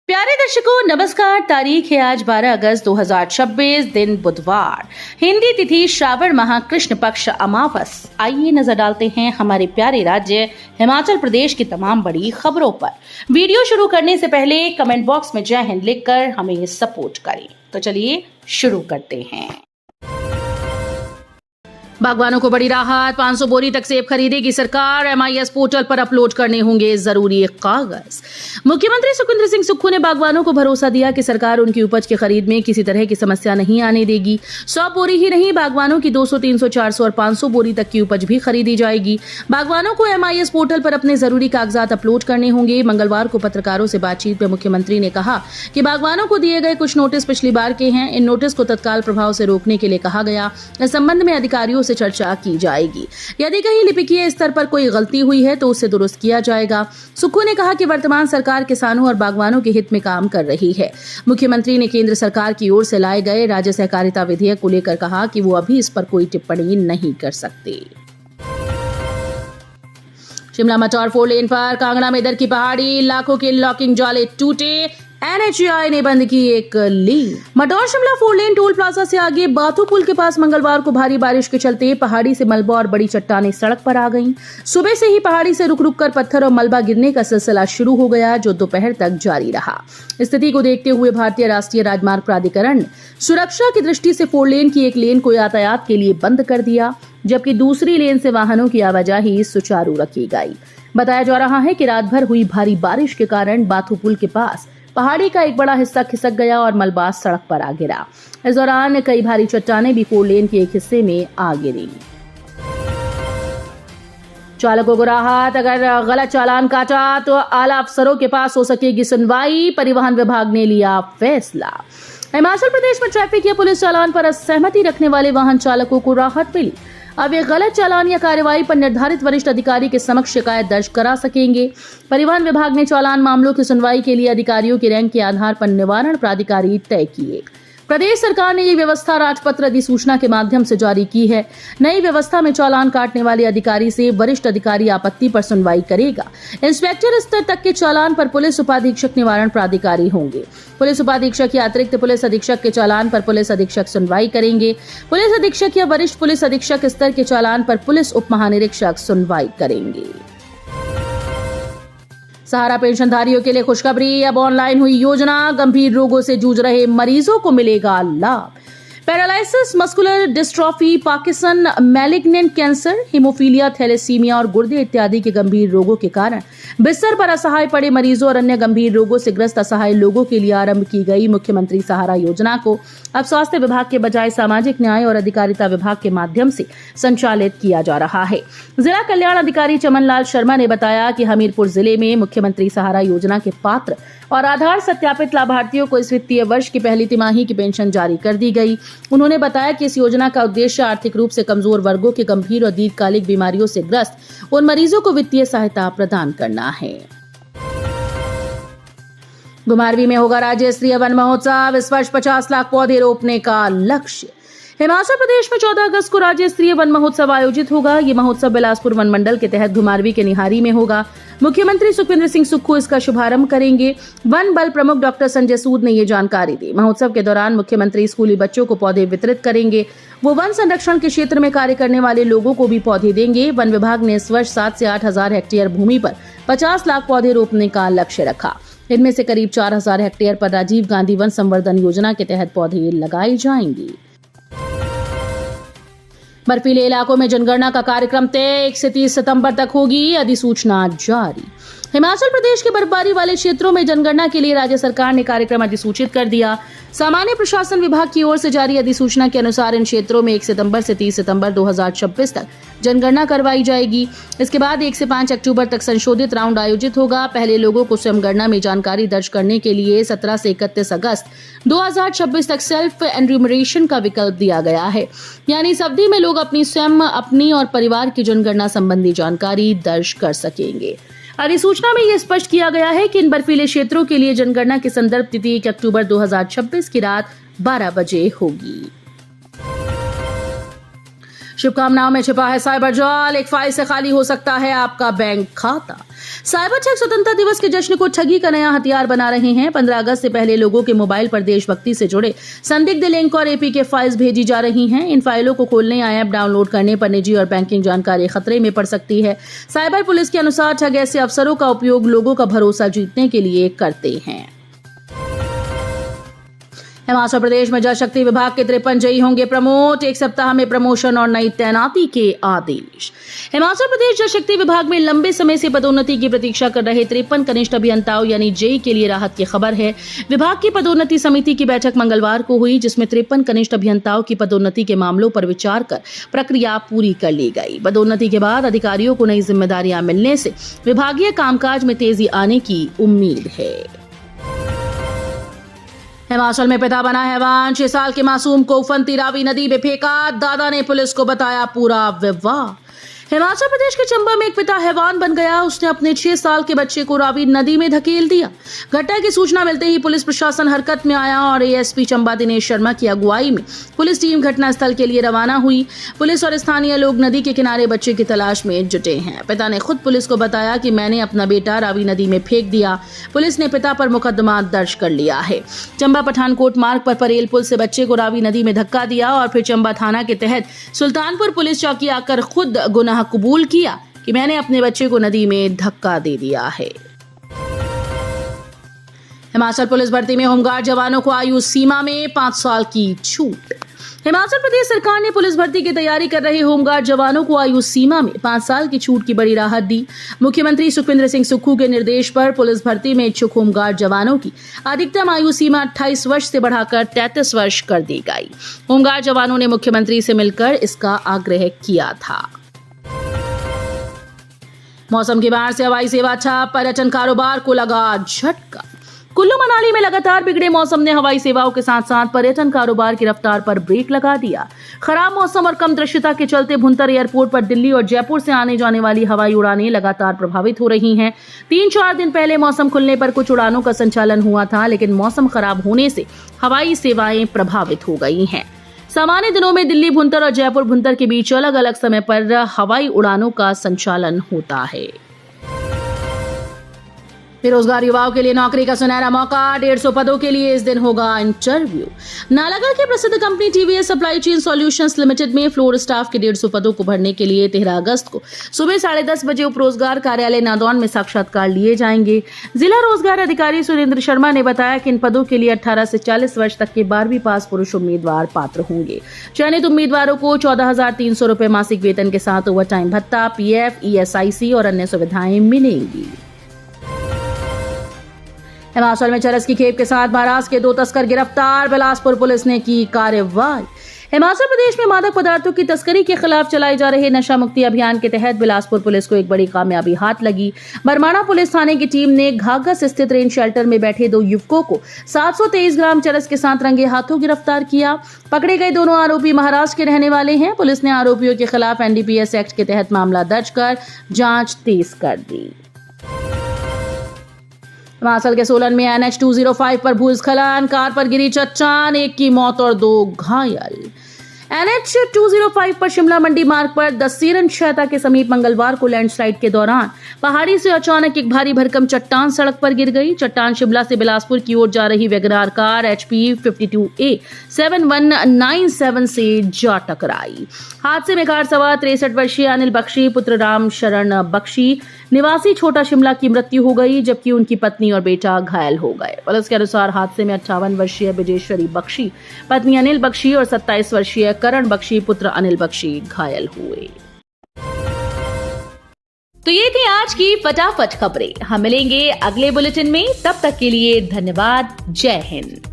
प्यारे दर्शकों नमस्कार। तारीख है आज 12 अगस्त 2026, दिन बुधवार, हिंदी तिथि श्रावण माह कृष्ण पक्ष अमावस। आइए नजर डालते हैं हमारे प्यारे राज्य हिमाचल प्रदेश की तमाम बड़ी खबरों पर। वीडियो शुरू करने से पहले कमेंट बॉक्स में जय हिंद लिखकर हमें सपोर्ट करें। तो चलिए शुरू करते हैं। बागवानों को बड़ी राहत, 500 बोरी तक सेब खरीदेगी सरकार। MIS पोर्टल पर अपलोड करने होंगे जरूरी कागज। मुख्यमंत्री सुखविंदर सिंह सुक्खू ने बागवानों को भरोसा दिया कि सरकार उनकी उपज की खरीद में किसी तरह की समस्या नहीं आने देगी। 100 बोरी ही नहीं, बागवानों की 200, 300, 400 और 500 बोरी तक की उपज भी खरीदी जाएगी। बागवानों को MIS पोर्टल पर अपने जरूरी कागजात अपलोड करने होंगे। मंगलवार को पत्रकारों से बातचीत में मुख्यमंत्री ने कहा कि बागवानों को दिए गए कुछ नोटिस पिछली बार के हैं। इन नोटिस को तत्काल प्रभाव से रोकने के लिए कहा गया। इस संबंध में अधिकारियों से चर्चा की जाएगी। यदि कहीं लिपिकीय स्तर पर कोई गलती हुई है तो उसे दुरुस्त किया जाएगा। सुक्खू ने कहा कि वर्तमान सरकार किसानों और बागवानों के हित में काम कर रही है। मुख्यमंत्री ने केंद्र सरकार की ओर से लाए गए राज्य सहकारिता विधेयक को लेकर कहा कि वो अभी इस पर कोई टिप्पणी नहीं कर सकते। शिमला मटौर 4 लेन पर कांगड़ा में दर की पहाड़ी, लाखों के लॉकिंग जाले टूटे। NHAI ने बंद की एक लेन। मटौर शिमला 4 लेन टोल प्लाजा से आगे बाथू पुल के पास मंगलवार को भारी बारिश के चलते पहाड़ी से मलबा और बड़ी चट्टानें सड़क पर आ गईं। सुबह से ही पहाड़ी से रुक रुक कर पत्थर और मलबा गिरने का सिलसिला शुरू हो गया, जो दोपहर तक जारी रहा। स्थिति को देखते हुए भारतीय राष्ट्रीय राजमार्ग प्राधिकरण ने सुरक्षा की दृष्टि से 4 लेन की एक लेन को यातायात के लिए बंद कर दिया, जबकि दूसरी लेन से वाहनों की आवाजाही सुचारू रखी गई। बताया जा रहा है कि रात भर हुई भारी बारिश के कारण बाथू पुल के पास पहाड़ी का एक बड़ा हिस्सा खिसक गया और मलबा सड़क पर आ गिरा। इस दौरान कई भारी चट्टानें भी 4 लेन के एक हिस्से में आ गिरी। चालकों को राहत, अगर गलत चालान काटा तो आला अफसरों के पास हो सकेगी सुनवाई। परिवहन विभाग ने लिया फैसला। हिमाचल प्रदेश में ट्रैफिक या पुलिस चालान पर असहमति रखने वाले वाहन चालकों को राहत मिली। अब ये गलत चालान या कार्रवाई पर निर्धारित वरिष्ठ अधिकारी के समक्ष शिकायत दर्ज करा सकेंगे। परिवहन विभाग ने चालान मामलों की सुनवाई के लिए अधिकारियों की रैंक के आधार पर निवारण प्राधिकारी तय किए। प्रदेश सरकार ने ये व्यवस्था राजपत्र अधिसूचना के माध्यम से जारी की है। नई व्यवस्था में चालान काटने वाले अधिकारी से वरिष्ठ अधिकारी आपत्ति पर सुनवाई करेगा। इंस्पेक्टर स्तर तक के चालान पर पुलिस उपाधीक्षक निवारण प्राधिकारी होंगे। पुलिस उपाधीक्षक या अतिरिक्त पुलिस अधीक्षक के चालान पर पुलिस अधीक्षक सुनवाई करेंगे। पुलिस अधीक्षक या वरिष्ठ पुलिस अधीक्षक स्तर के चालान पर पुलिस उप महानिरीक्षक सुनवाई करेंगे। सहारा पेंशनधारियों के लिए खुशखबरी, अब ऑनलाइन हुई योजना। गंभीर रोगों से जूझ रहे मरीजों को मिलेगा लाभ। Paralysis, muscular dystrophy, Parkinson, malignant cancer, haemophilia, thalassaemia और गुर्दे इत्यादि के गंभीर रोगों के कारण बिस्तर पर असहाय पड़े मरीजों और अन्य गंभीर रोगों से ग्रस्त असहाय लोगों के लिए आरंभ की गई मुख्यमंत्री सहारा योजना को अब स्वास्थ्य विभाग के बजाय सामाजिक न्याय और अधिकारिता विभाग के माध्यम से संचालित किया जा रहा है। जिला कल्याण अधिकारी चमन लाल शर्मा ने बताया कि हमीरपुर जिले में मुख्यमंत्री सहारा योजना के पात्र और आधार सत्यापित लाभार्थियों को इस वित्तीय वर्ष की पहली तिमाही की पेंशन जारी कर दी गई। उन्होंने बताया कि इस योजना का उद्देश्य आर्थिक रूप से कमजोर वर्गों के गंभीर और दीर्घकालिक बीमारियों से ग्रस्त उन मरीजों को वित्तीय सहायता प्रदान करना है। घुमारवीं में होगा राज्य स्तरीय वन महोत्सव। इस वर्ष 50 लाख पौधे रोपने का लक्ष्य। हिमाचल प्रदेश में 14 अगस्त को राज्य स्तरीय वन महोत्सव आयोजित होगा। ये महोत्सव बिलासपुर वन मंडल के तहत घुमारवीं के निहारी में होगा। मुख्यमंत्री सुखविंदर सिंह सुक्खू इसका शुभारंभ करेंगे। वन बल प्रमुख डॉक्टर संजय सूद ने ये जानकारी दी। महोत्सव के दौरान मुख्यमंत्री स्कूली बच्चों को पौधे वितरित करेंगे। वो वन संरक्षण के क्षेत्र में कार्य करने वाले लोगों को भी पौधे देंगे। वन विभाग ने इस वर्ष 7 से 8 हजार हेक्टेयर भूमि पर 50 लाख पौधे रोपने का लक्ष्य रखा। इनमें से करीब 4000 हेक्टेयर पर राजीव गांधी वन संवर्धन योजना के तहत पौधे लगाए जाएंगे। बर्फीले इलाकों में जनगणना का कार्यक्रम तय, 1 से 30 सितंबर तक होगी, अधिसूचना जारी। हिमाचल प्रदेश के बर्फबारी वाले क्षेत्रों में जनगणना के लिए राज्य सरकार ने कार्यक्रम अधिसूचित कर दिया। सामान्य प्रशासन विभाग की ओर से जारी अधिसूचना के अनुसार इन क्षेत्रों में 1 सितंबर से 30 सितंबर 2026 तक जनगणना करवाई जाएगी। इसके बाद 1 से 5 अक्टूबर तक संशोधित राउंड आयोजित होगा। पहले लोगों को स्वयं गणना में जानकारी दर्ज करने के लिए 17 से 31 अगस्त 2026 तक सेल्फ एन्यूमरेशन का विकल्प दिया गया है। यानी इस अवधि में लोग अपनी स्वयं, अपनी और परिवार की जनगणना संबंधी जानकारी दर्ज कर सकेंगे। अधिसूचना में यह स्पष्ट किया गया है कि इन बर्फीले क्षेत्रों के लिए जनगणना की संदर्भ तिथि 1 अक्टूबर 2026 की रात 12 बजे होगी। शुभकामनाओं में छिपा है साइबर जाल, एक फाइल से खाली हो सकता है आपका बैंक खाता। साइबर ठग स्वतंत्रता दिवस के जश्न को ठगी का नया हथियार बना रहे हैं। 15 अगस्त से पहले लोगों के मोबाइल पर देशभक्ति से जुड़े संदिग्ध लिंक और एपीके फाइल्स भेजी जा रही हैं। इन फाइलों को खोलने या ऐप डाउनलोड करने पर निजी और बैंकिंग जानकारी खतरे में पड़ सकती है। साइबर पुलिस के अनुसार ठग ऐसे अफसरों का उपयोग लोगों का भरोसा जीतने के लिए करते हैं। हिमाचल प्रदेश में जल शक्ति विभाग के 53 जेई होंगे प्रमोट, 1 सप्ताह में प्रमोशन और नई तैनाती के आदेश। हिमाचल प्रदेश जल शक्ति विभाग में लंबे समय से पदोन्नति की प्रतीक्षा कर रहे 53 कनिष्ठ अभियंताओं यानी जेई के लिए राहत की खबर है। विभाग की पदोन्नति समिति की बैठक मंगलवार को हुई, जिसमें 53 कनिष्ठ अभियंताओं की पदोन्नति के मामलों पर विचार कर प्रक्रिया पूरी कर ली गई। पदोन्नति के बाद अधिकारियों को नई जिम्मेदारियां मिलने से विभागीय कामकाज में तेजी आने की उम्मीद है। हिमाचल में पिता बना हैवान, 6 साल के मासूम को उफनती रावी नदी में फेंका, दादा ने पुलिस को बताया पूरा विवाद। हिमाचल प्रदेश के चंबा में एक पिता हैवान बन गया। उसने अपने 6 साल के बच्चे को रावी नदी में धकेल दिया। घटना की सूचना मिलते ही पुलिस प्रशासन हरकत में आया और एएसपी चंबा दिनेश शर्मा की अगुवाई में पुलिस टीम घटनास्थल के लिए रवाना हुई। पुलिस और स्थानीय लोग नदी के किनारे बच्चे की तलाश में जुटे हैं। पिता ने खुद पुलिस को बताया कि मैंने अपना बेटा रावी नदी में फेंक दिया। पुलिस ने पिता पर मुकदमा दर्ज कर लिया है। चंबा पठानकोट मार्ग पर परेल पुल से बच्चे को रावी नदी में धक्का दिया और फिर चंबा थाना के तहत सुल्तानपुर पुलिस चौकी आकर खुद गुनाह कबूल किया कि मैंने अपने बच्चे को नदी में धक्का दे दिया है। हिमाचल पुलिस भर्ती में होमगार्ड जवानों को आयु सीमा में 5 साल की छूट। हिमाचल प्रदेश सरकार ने पुलिस भर्ती की तैयारी कर रहे होमगार्ड जवानों को आयु सीमा में 5 साल की छूट की बड़ी राहत दी। मुख्यमंत्री सुखविंदर सिंह सुक्खू के निर्देश पर पुलिस भर्ती में इच्छुक होमगार्ड जवानों की अधिकतम आयु सीमा 28 वर्ष से बढ़ाकर 33 वर्ष कर दी गई। होमगार्ड जवानों ने मुख्यमंत्री से मिलकर इसका आग्रह किया था। मौसम की बाहर से हवाई सेवा ठप, पर्यटन कारोबार को लगा झटका। कुल्लू मनाली में लगातार बिगड़े मौसम ने हवाई सेवाओं के साथ साथ पर्यटन कारोबार की रफ्तार पर ब्रेक लगा दिया। खराब मौसम और कम दृश्यता के चलते भुंतर एयरपोर्ट पर दिल्ली और जयपुर से आने जाने वाली हवाई उड़ानें लगातार प्रभावित हो रही हैं। 3-4 दिन पहले मौसम खुलने पर कुछ उड़ानों का संचालन हुआ था, लेकिन मौसम खराब होने से हवाई सेवाएं प्रभावित हो गई हैं। सामान्य दिनों में दिल्ली भुंतर और जयपुर भुंतर के बीच अलग अलग समय पर हवाई उड़ानों का संचालन होता है। बेरोजगार युवाओं के लिए नौकरी का सुनहरा मौका, 150 पदों के लिए इस दिन होगा इंटरव्यू। नालागढ़ की प्रसिद्ध company TVS supply chain solutions limited में फ्लोर स्टाफ के 150 पदों को भरने के लिए 13 अगस्त को सुबह 10:30 बजे उप रोजगार कार्यालय नादौन में साक्षात्कार लिए जाएंगे। जिला रोजगार अधिकारी सुरेंद्र शर्मा ने बताया कि इन पदों के लिए 18 से 40 वर्ष तक के 12वीं पास पुरुष उम्मीदवार पात्र होंगे। चयनित उम्मीदवारों को 14,300 रुपए मासिक वेतन के साथ ओवर टाइम भत्ता, पीएफ, ईएसआईसी और अन्य सुविधाएं मिलेंगी। हिमाचल में चरस की खेप के साथ महाराष्ट्र के 2 तस्कर गिरफ्तार, बिलासपुर पुलिस ने की कार्रवाई। हिमाचल प्रदेश में मादक पदार्थों की तस्करी के खिलाफ चलाए जा रहे नशा मुक्ति अभियान के तहत बिलासपुर पुलिस को एक बड़ी कामयाबी हाथ लगी। बरमाणा पुलिस थाने की टीम ने घाघस स्थित रेंज शेल्टर में बैठे 2 युवकों को 723 ग्राम चरस के साथ रंगे हाथों गिरफ्तार किया। पकड़े गए दोनों आरोपी महाराष्ट्र के रहने वाले हैं। पुलिस ने आरोपियों के खिलाफ एनडीपीएस एक्ट के तहत मामला दर्ज कर जांच तेज कर दी। हिमाचल के सोलन में NH 205 पर भूस्खलन, कार पर गिरी चट्टान, 1 की मौत और 2 घायल। NH 205 पर शिमला मंडी मार्ग पर दसीरन छहता के समीप मंगलवार को लैंडस्लाइड के दौरान पहाड़ी से अचानक एक भारी भरकम चट्टान सड़क पर गिर गई। चट्टान शिमला से बिलासपुर की ओर जा रही वैगनार कार HP 52A 7197 से जा टकराई। हादसे में कार सवार 63 वर्षीय अनिल बख्शी पुत्र राम शरण बख्शी निवासी छोटा शिमला की मृत्यु हो गई, जबकि उनकी पत्नी और बेटा घायल हो गए। पुलिस के अनुसार हादसे में 58 वर्षीय विजेश्वरी बख्शी पत्नी अनिल बख्शी और 27 वर्षीय करण बख्शी पुत्र अनिल बख्शी घायल हुए। तो ये थी आज की फटाफट खबरें। हम मिलेंगे अगले बुलेटिन में, तब तक के लिए धन्यवाद। जय हिंद।